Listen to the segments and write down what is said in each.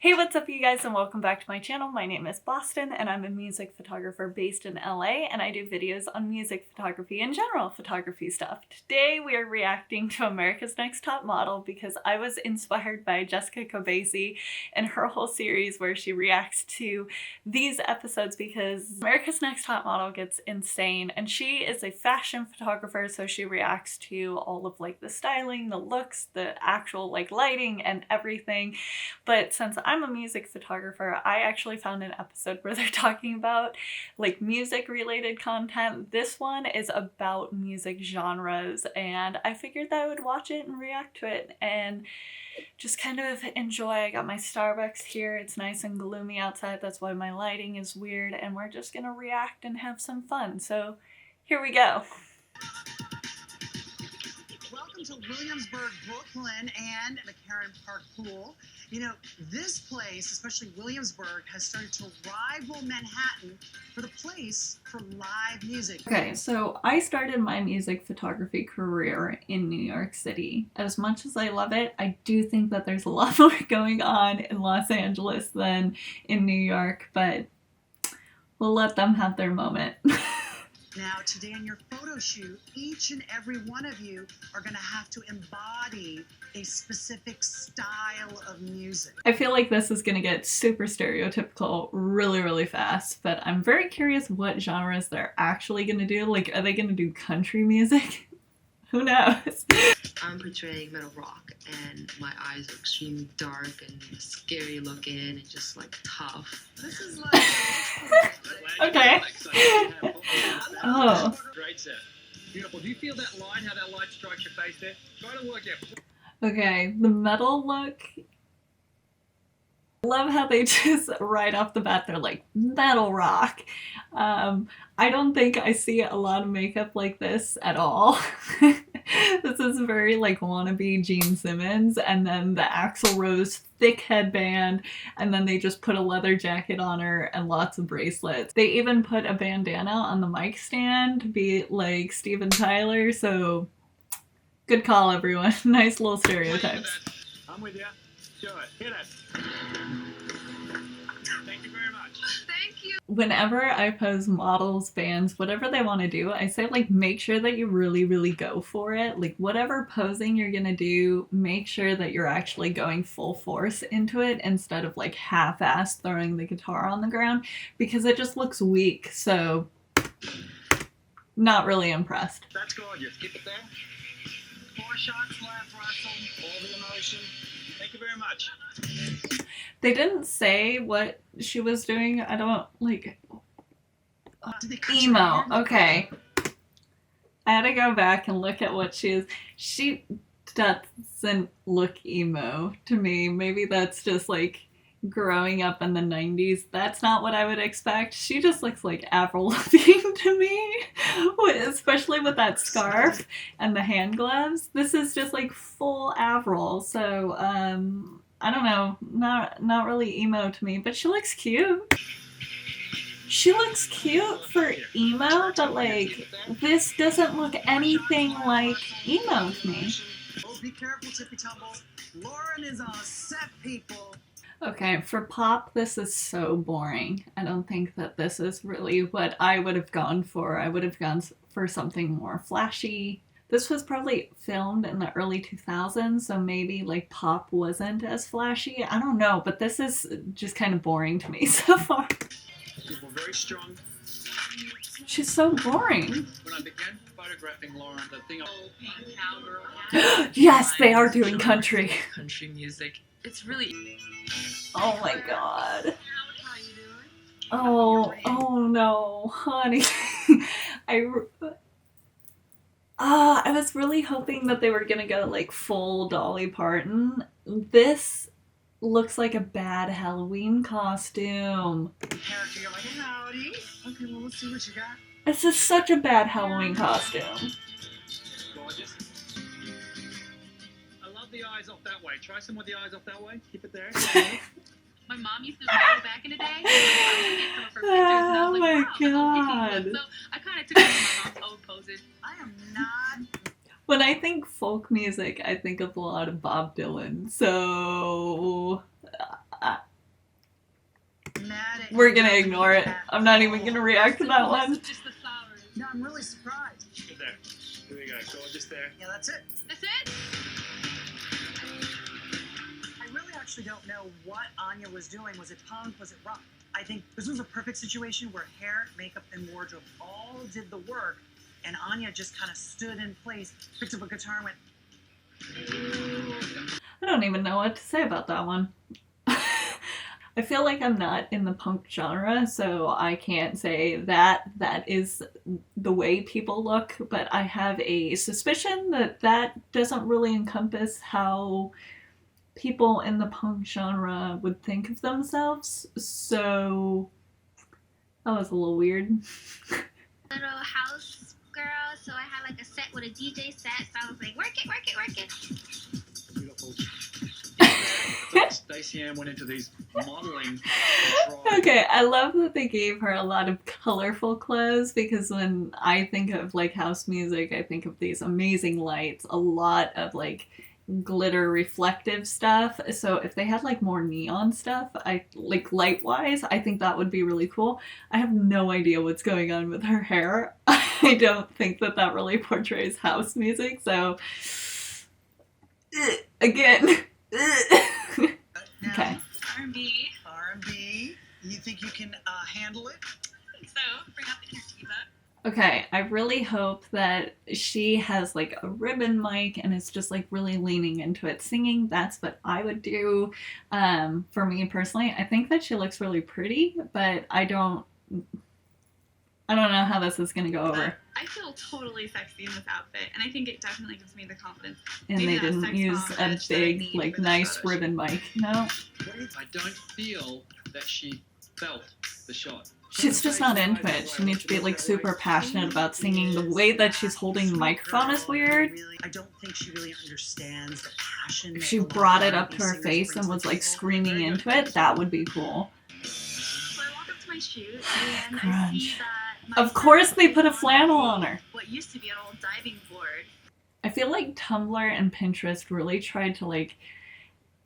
Hey, what's up you guys, and welcome back to my channel. My name is Boston and I'm a music photographer based in LA, and I do videos on music photography and general photography stuff. Today we are reacting to America's Next Top Model because I was inspired by Jessica Kobeissi and her whole series where she reacts to these episodes because America's Next Top Model gets insane, and she is a fashion photographer, so she reacts to all of like the styling, the looks, the actual like lighting and everything. But since I'm a music photographer, I actually found an episode where they're talking about like music related content. This one is about music genres, and I figured that I would watch it and react to it and just kind of enjoy. I got my Starbucks here. It's nice and gloomy outside. That's why my lighting is weird, and we're just gonna react and have some fun. So here we go. Welcome to Williamsburg, Brooklyn, and McCarran Park Pool. You know, this place, especially Williamsburg, has started to rival Manhattan for the place for live music. Okay, so I started my music photography career in New York City. As much as I love it, I do think that there's a lot more going on in Los Angeles than in New York, but we'll let them have their moment. Now, today in your photo shoot, each and every one of you are going to have to embody a specific style of music. I feel like this is going to get super stereotypical really fast, but I'm very curious what genres they're actually going to do. Like, are they going to do country music? Who knows? I'm portraying metal rock, and my eyes are extremely dark and scary looking and just like tough. This is like... Okay. Oh. Great set. Beautiful. Do you feel that line, how that light strikes your face there? Try to work out. Okay, the metal look. I love how they just right off the bat they're like metal rock. I don't think I see a lot of makeup like this at all. This is very like wannabe Gene Simmons, and then the Axl Rose thick headband, and then they just put a leather jacket on her and lots of bracelets. They even put a bandana on the mic stand to be like Steven Tyler, so good call everyone. Nice little stereotypes. I'm with you. Do it. Hit it. Thank you very much. Thank you. Whenever I pose models, bands, whatever they want to do, I say like make sure that you really go for it. Like whatever posing you're gonna do, make sure that you're actually going full force into it instead of like half-assed throwing the guitar on the ground, because it just looks weak. So not really impressed. That's gorgeous. Keep it there. 4 shots left, Russell. All the emotion. Thank you very much. They didn't say what she was doing. I don't like emo. Okay. I had to go back and look at what she is. She doesn't look emo to me. Maybe that's just like growing up in the 90s. That's not what I would expect. She just looks like Avril Lavigne to me, especially with that scarf and the hand gloves. This is just like full Avril. So I don't know, not really emo to me, but she looks cute. She looks cute for emo, but like this doesn't look anything like emo to me. Oh, be careful, tippy tumble. Lauren is on set, people. Okay, for pop, this is so boring. I don't think that this is really what I would have gone for. I would have gone for something more flashy. This was probably filmed in the early 2000s, so maybe like pop wasn't as flashy. I don't know, but this is just kind of boring to me so far. People very strong. She's so boring. When I began photographing Lauren, the thing Yes, they are doing country. Country music. It's really... Oh my god. Oh no, honey. I was really hoping that they were gonna go like full Dolly Parton. This looks like a bad Halloween costume. Character, you're like, howdy. Okay, well, let's see what you got. This is such a bad Halloween costume. gorgeous. I love the eyes off that way. Try some with the eyes off that way. Keep it there. My mom used to model back in the day. And I get some of her pictures, and I was like, wow, God. so I kind of took some of my mom's old poses. I am not. When I think folk music, I think of a lot of Bob Dylan. So We're gonna ignore it. I'm not even gonna react to that one. Just the flowers. No, I'm really surprised. Good there. There we go. Gorgeous there. Yeah, that's it. That's it? I really actually don't know what Anya was doing. Was it punk? Was it rock? I think this was a perfect situation where hair, makeup, and wardrobe all did the work, and Anya just kind of stood in place, picked up a guitar, and went. I don't even know what to say about that one. I feel like I'm not in the punk genre, so I can't say that that is the way people look, but I have a suspicion that that doesn't really encompass how people in the punk genre would think of themselves, so that was a little weird. Little house girl, so I had like a set with a DJ set, so I was like, work it, work it, work it. Beautiful. Stacey Ann went into these modeling. Okay, I love that they gave her a lot of colorful clothes, because when I think of like house music, I think of these amazing lights, a lot of like glitter reflective stuff. So if they had like more neon stuff, I like light wise, I think that would be really cool. I have no idea what's going on with her hair. I don't think that that really portrays house music, so again. Okay. R&B. R&B. You think you can handle it? I think so. Bring out the Curitiba. Okay, I really hope that she has like a ribbon mic and is just like really leaning into it singing. That's what I would do. For me personally, I think that she looks really pretty, but I don't know how this is gonna go over. I feel totally sexy in this outfit, and I think it definitely gives me the confidence. And Maybe they that didn't sex use bomb a edge that I big, need like, for this nice photo ribbon mic. No, I don't feel that she felt the shot. she's just not into it. She needs to be like super passionate about singing. The way that she's holding the microphone is weird. I don't think she really understands the passion. If she brought it up to her face and was like screaming into it, that would be cool. So I walk up to my shoot, and I Grunge. see that my Of course they friend put a is flannel on her. What used to be an old diving board. I feel like Tumblr and Pinterest really tried to like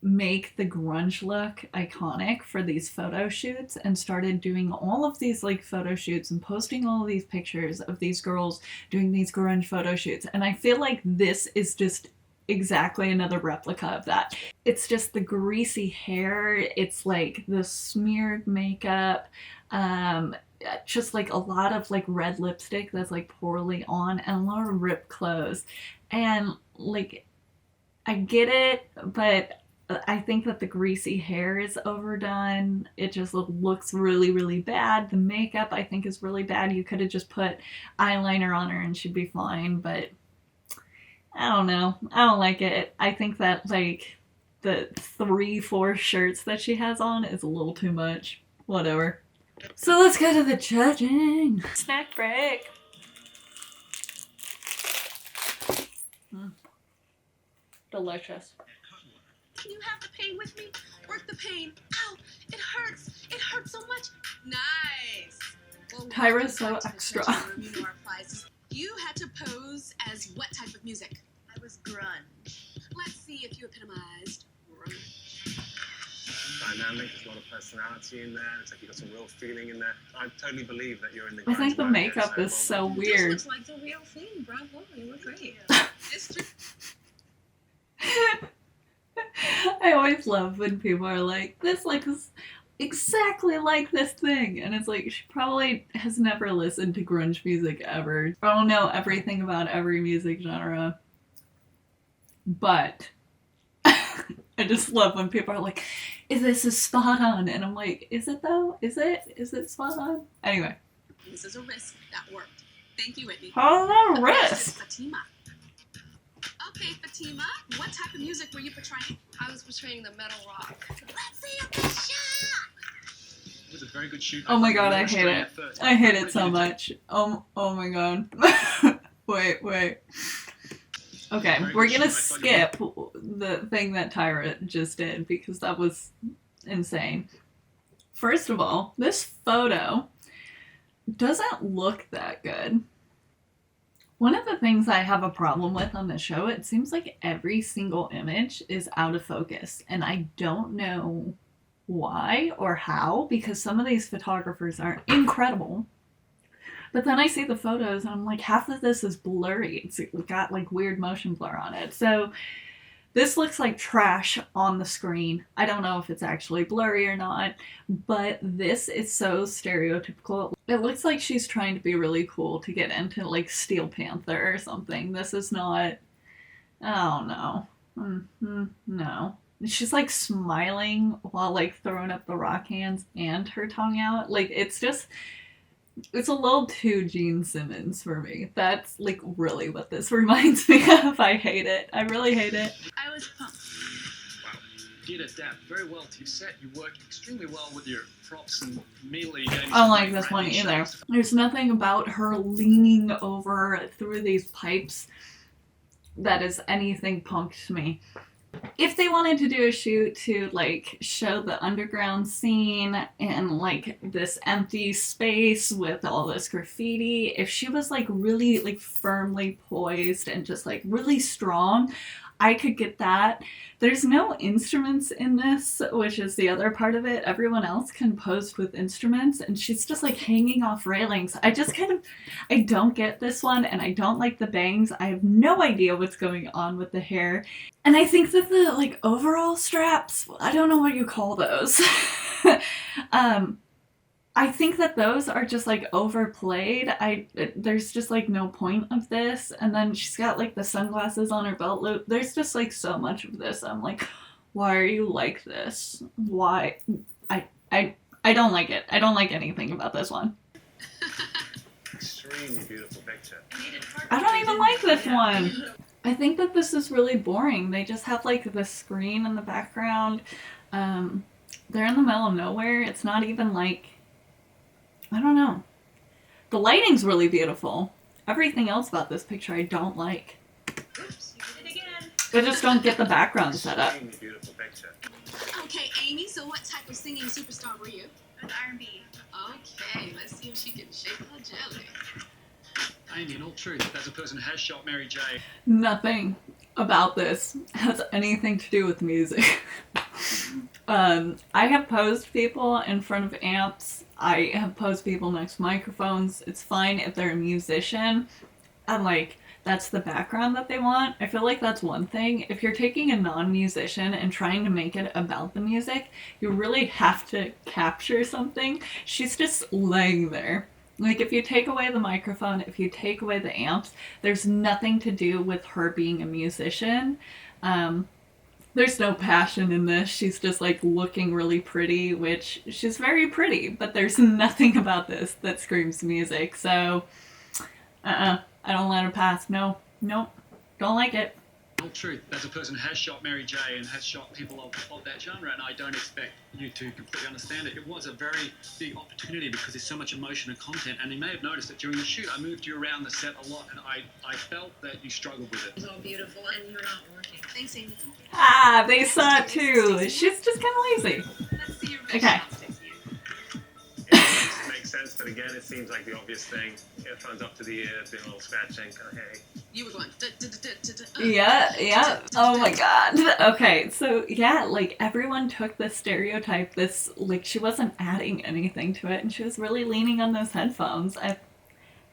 make the grunge look iconic for these photo shoots and started doing all of these like photo shoots and posting all of these pictures of these girls doing these grunge photo shoots. And I feel like this is just exactly another replica of that. It's just the greasy hair, it's like the smeared makeup, just like a lot of like red lipstick that's like poorly on, and a lot of ripped clothes. And like, I get it, but I think that the greasy hair is overdone. It just looks really, really bad. The makeup I think is really bad. You could have just put eyeliner on her and she'd be fine, but I don't know. I don't like it. I think that like the 3-4 shirts that she has on is a little too much. Whatever. So let's go to the judging. Snack break. Delicious. Can you have the pain with me? Work the pain. Ow! It hurts. It hurts so much. Nice. Well, Tyra's so extra. You had to pose as what type of music? I was grunge. Let's see if you epitomized grunge. Dynamic, there's a lot of personality in there. It's like you got some real feeling in there. I totally believe that you're in the. I think the grunge market, makeup is so weird. This looks like the real thing. Bravo, you look great. It's true. I always love when people are like, this looks exactly like this thing. And it's like, she probably has never listened to grunge music ever. I don't know everything about every music genre. But I just love when people are like, this is spot on. And I'm like, is it though? Is it? Is it spot on? Anyway. This is a risk that worked. Thank you, Whitney. Oh, no The rest is risk. Fatima. Okay, Fatima, what type of music were you portraying? I was portraying the metal rock. Let's see a good shot. It was a very good shoot. Oh my god, I hate it. I hate it so much. Oh my god. Wait. Okay, we're gonna skip the thing that Tyra just did because that was insane. First of all, this photo doesn't look that good. One of the things I have a problem with on the show, it seems like every single image is out of focus, and I don't know why or how, because some of these photographers are incredible. But then I see the photos and I'm like, half of this is blurry. It's got like weird motion blur on it. So this looks like trash on the screen. I don't know if it's actually blurry or not, but this is so stereotypical. It looks like she's trying to be really cool to get into like Steel Panther or something. This is not, oh no. No. She's like smiling while like throwing up the rock hands and her tongue out. Like it's just, it's a little too Gene Simmons for me. That's like really what this reminds me of. I hate it. I really hate it. I was pumped. Wow. You did adapt very well to your set. You worked extremely well with your props and immediately gave me I don't like this one either. There's nothing about her leaning over through these pipes that is anything punk to me. If they wanted to do a shoot to like show the underground scene and like this empty space with all this graffiti, if she was like really like firmly poised and just like really strong, I could get that. There's no instruments in this, which is the other part of it. Everyone else can pose with instruments and she's just like hanging off railings. I don't get this one, and I don't like the bangs. I have no idea what's going on with the hair. And I think that the like overall straps, I don't know what you call those. I think that those are just like overplayed. There's just like no point of this. And then she's got like the sunglasses on her belt loop. There's just like so much of this. I'm like, why are you like this? Why? I don't like it. I don't like anything about this one. Extremely beautiful picture. I don't even like this one. I think that this is really boring. They just have like the screen in the background. They're in the middle of nowhere. It's not even like, I don't know. The lighting's really beautiful. Everything else about this picture I don't like. Oops, you did it again. I just don't get the background set up. Extremely beautiful picture. Okay, Amy, so what type of singing superstar were you? An R&B. Okay, let's see if she can shake the jelly. Amy, in all truth, as a person who has shot Mary J. Nothing about this has anything to do with music. I have posed people in front of amps. I have posed people next to microphones. It's fine if they're a musician and like that's the background that they want. I feel like that's one thing. If you're taking a non-musician and trying to make it about the music, you really have to capture something. She's just laying there. Like if you take away the microphone, if you take away the amps, there's nothing to do with her being a musician. There's no passion in this. She's just like looking really pretty, which she's very pretty, but there's nothing about this that screams music. So, I don't let her pass. No, nope, don't like it. In all truth, as a person who has shot Mary J. and has shot people of that genre, and I don't expect you to completely understand it, it was a very big opportunity because there's so much emotion and content. And you may have noticed that during the shoot, I moved you around the set a lot, and I felt that you struggled with it. It's all beautiful and you're not working. Thanks, Amy. Ah, they saw it too. She's just kind of lazy. Let's see your Okay. chopsticks. It makes sense, but again, it seems like the obvious thing. Earphones up to the ear, doing a little scratching, kind of, hey. You were going. Yeah. Oh my god. Okay, so yeah, like everyone took this stereotype, this, like she wasn't adding anything to it, and she was really leaning on those headphones. I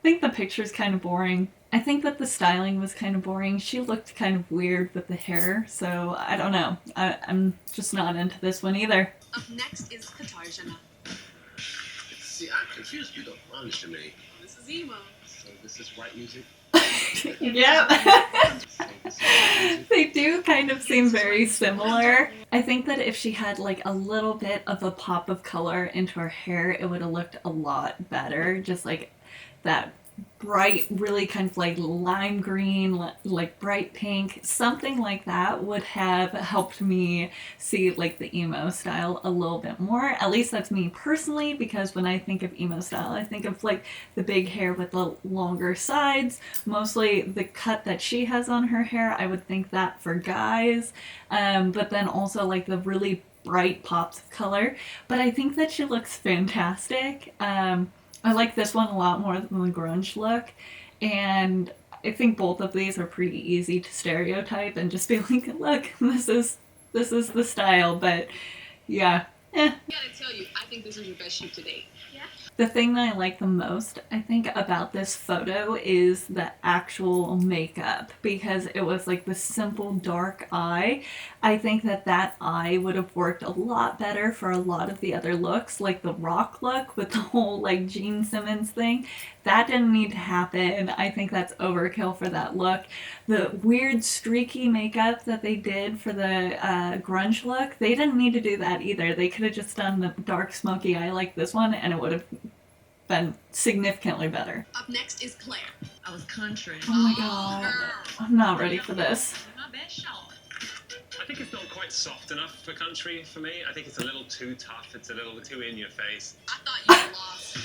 think the picture's kind of boring. I think that the styling was kind of boring. She looked kind of weird with the hair, so I don't know. I'm just not into this one either. Up next is Katarzyna. See, I'm confused. You don't understand me. This is emo. So this is white music? Yeah. So this is white music? They do kind of seem very similar. I think that if she had like a little bit of a pop of color into her hair, it would have looked a lot better. Just like that bright, really kind of like lime green, like bright pink, something like that would have helped me see like the emo style a little bit more. At least that's me personally, because when I think of emo style, I think of like the big hair with the longer sides, mostly the cut that she has on her hair. I would think that for guys, but then also like the really bright pops of color. But I think that she looks fantastic. I like this one a lot more than the grunge look, and I think both of these are pretty easy to stereotype and just be like, look, this is the style. But yeah, Eh. Gotta tell you, I think this is your best shoot to date. The thing that I like the most, I think, about this photo is the actual makeup, because it was like the simple dark eye. I think that that eye would have worked a lot better for a lot of the other looks, like the rock look with the whole like Gene Simmons thing. That didn't need to happen. I think that's overkill for that look. The weird streaky makeup that they did for the grunge look, they didn't need to do that either. They could have just done the dark smoky eye like this one and it would have been significantly better. Up next is Claire. I was country. Oh my god. I'm not ready for this. My best shot. I think it's not quite soft enough for country for me. I think it's a little too tough. It's a little too in your face. I thought you were lost.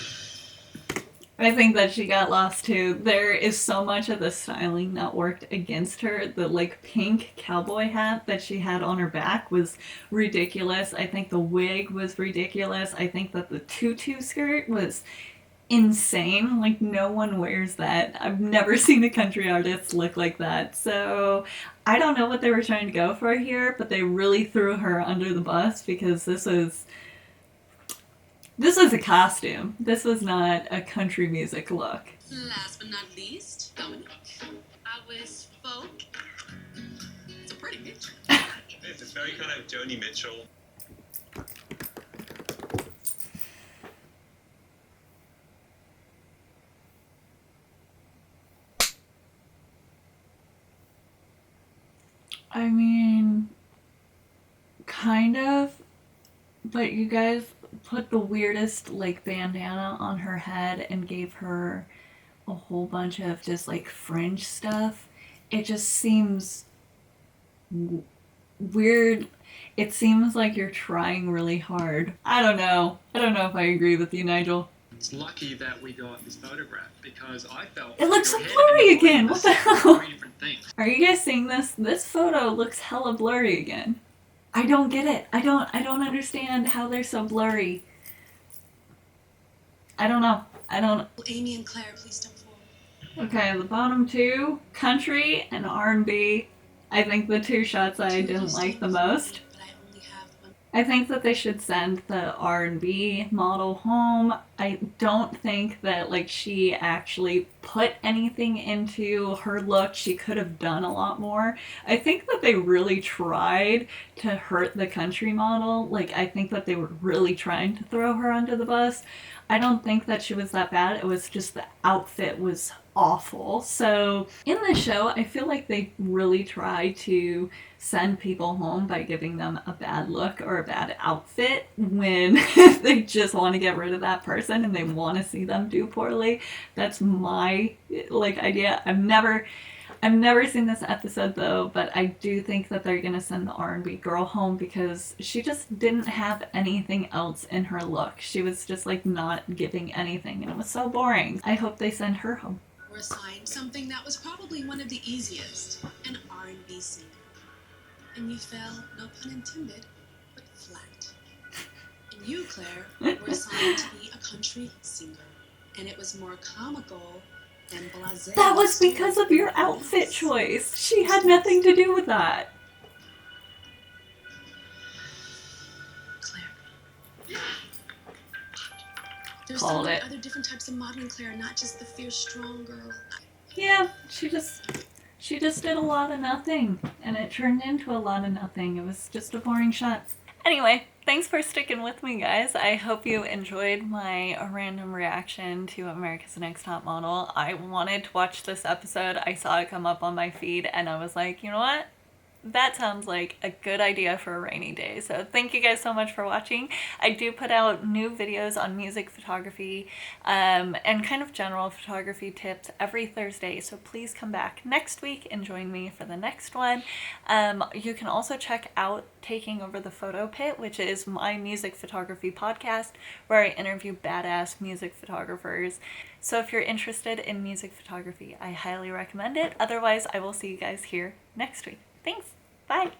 I think that she got lost too. There is so much of the styling that worked against her. The like pink cowboy hat that she had on her back was ridiculous. I think the wig was ridiculous. I think that the tutu skirt was insane. Like, no one wears that. I've never seen a country artist look like that. So I don't know what they were trying to go for here, but they really threw her under the bus, because this is a costume. This was not a country music look. Last but not least, Dominique. I was folk. It's a pretty picture. It's very kind of Joni Mitchell. I mean, kind of, but you guys put the weirdest like bandana on her head and gave her a whole bunch of just like fringe stuff. It just seems weird. It seems like you're trying really hard. I don't know if I agree with you, Nigel. It's lucky that we got this photograph, because I felt It looks so your head blurry and your again. body What the were hell? three different things. Are you guys seeing this? This photo looks hella blurry again. I don't get it. I don't understand how they're so blurry. I don't know. Amy and Claire, please step forward. Okay, the bottom two, country and R&B. I think the two shots I didn't like the most. But I only have one. I think that they should send the R&B model home. I don't think that like she actually put anything into her look. She could have done a lot more. I think that they really tried to hurt the country model. Like, I think that they were really trying to throw her under the bus. I don't think that she was that bad. It was just the outfit was awful. So in the show, I feel like they really try to send people home by giving them a bad look or a bad outfit when they just want to get rid of that person and they want to see them do poorly. That's my like idea. I've never seen this episode though, but I do think that they're gonna send the R&B girl home, because she just didn't have anything else in her look. She was just like not giving anything and it was so boring. I hope they send her home. We're assigned something that was probably one of the easiest, an R&B singer. And you fell, no pun intended, but flat. And you, Claire, were assigned to be a country singer. And it was more comical than blasé. That was because of your outfit choice. She had nothing to do with that. Claire. There's so Called many it. other different types of modeling, Claire, not just the fierce, strong girl. Yeah, she just did a lot of nothing, and it turned into a lot of nothing. It was just a boring shot. Anyway, thanks for sticking with me, guys. I hope you enjoyed my random reaction to America's Next Top Model. I wanted to watch this episode. I saw it come up on my feed, and I was like, you know what? That sounds like a good idea for a rainy day. So thank you guys so much for watching. I do put out new videos on music photography and kind of general photography tips every Thursday. So please come back next week and join me for the next one. You can also check out Taking Over the Photo Pit, which is my music photography podcast where I interview badass music photographers. So if you're interested in music photography, I highly recommend it. Otherwise, I will see you guys here next week. Thanks. Bye.